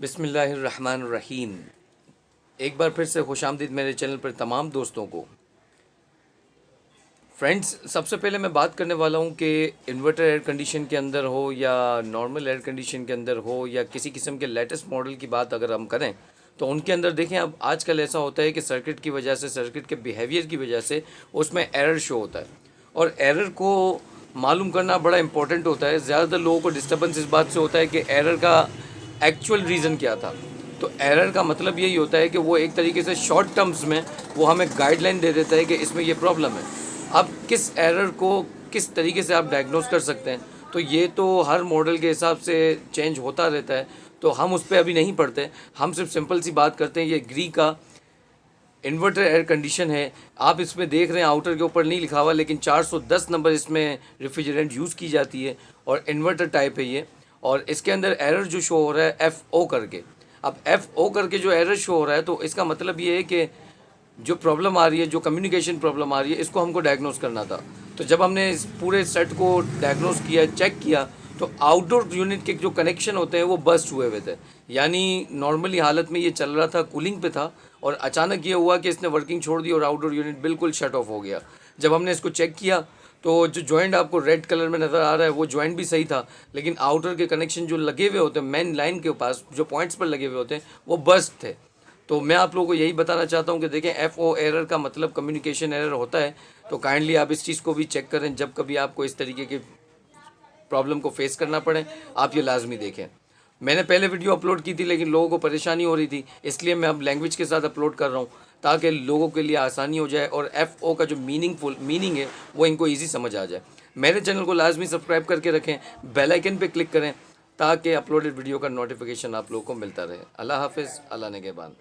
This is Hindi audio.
बिस्मिल्लाहिर्रहमानिर्रहीम। एक बार फिर से खुशामदीद मेरे चैनल पर तमाम दोस्तों को। फ्रेंड्स, सबसे पहले मैं बात करने वाला हूँ कि इन्वर्टर एयर कंडीशन के अंदर हो या नॉर्मल एयर कंडीशन के अंदर हो या किसी किस्म के लेटेस्ट मॉडल की बात अगर हम करें तो उनके अंदर देखें, अब आजकल ऐसा होता है कि सर्किट की वजह से, सर्किट के बिहेवियर की वजह से उसमें एरर शो होता है और एरर को मालूम करना बड़ा इंपॉर्टेंट होता है। ज़्यादातर लोगों को डिस्टर्बेंस इस बात से होता है कि एरर का एक्चुअल रीज़न क्या था। तो एरर का मतलब यही होता है कि वो एक तरीके से शॉर्ट टर्म्स में वो हमें गाइडलाइन दे देता है कि इसमें ये प्रॉब्लम है। अब किस एरर को किस तरीके से आप डायग्नोस कर सकते हैं, तो ये तो हर मॉडल के हिसाब से चेंज होता रहता है, तो हम उस पर अभी नहीं पढ़ते। हम सिर्फ सिंपल सी बात करते हैं। ये ग्री का इन्वर्टर एयर कंडीशन है। आप इसमें देख रहे हैं आउटर के ऊपर नहीं लिखा हुआ, लेकिन 410 नंबर इसमें रेफ्रिजरेंट यूज़ की जाती है और इन्वर्टर टाइप है ये। और इसके अंदर एरर जो शो हो रहा है FO करके, अब FO करके जो एरर शो हो रहा है, तो इसका मतलब ये है कि जो प्रॉब्लम आ रही है, जो कम्युनिकेशन प्रॉब्लम आ रही है, इसको हमको डायग्नोस करना था। तो जब हमने इस पूरे सेट को डायग्नोस किया, चेक किया, तो आउटडोर यूनिट के जो कनेक्शन होते हैं वो बस्ट हुए थे। यानी नॉर्मली हालत में ये चल रहा था, कूलिंग पे था, और अचानक ये हुआ कि इसने वर्किंग छोड़ दी और आउटडोर यूनिट बिल्कुल शट ऑफ हो गया। जब हमने इसको चेक किया तो जो जॉइंट आपको रेड कलर में नज़र आ रहा है वो जॉइंट भी सही था, लेकिन आउटर के कनेक्शन जो लगे हुए होते हैं मेन लाइन के पास, जो पॉइंट्स पर लगे हुए होते हैं, वो बस्ट थे। तो मैं आप लोगों को यही बताना चाहता हूँ कि देखें, FO एरर का मतलब कम्युनिकेशन एरर होता है। तो काइंडली आप इस चीज़ को भी चेक करें। जब कभी आपको इस तरीके की प्रॉब्लम को फेस करना पड़े, आप ये लाजमी देखें। मैंने पहले वीडियो अपलोड की थी, लेकिन लोगों को परेशानी हो रही थी, इसलिए मैं अब लैंग्वेज के साथ अपलोड कर रहा हूँ ताकि लोगों के लिए आसानी हो जाए और FO का जो मीनिंग है वो इनको ईजी समझ आ जाए। मेरे चैनल को लाजमी सब्सक्राइब करके रखें, बेल आइकन पे क्लिक करें ताकि अपलोडेड वीडियो का नोटिफिकेशन आप लोगों को मिलता रहे। अल्लाह हाफिज़, अल्लाह निगहबान।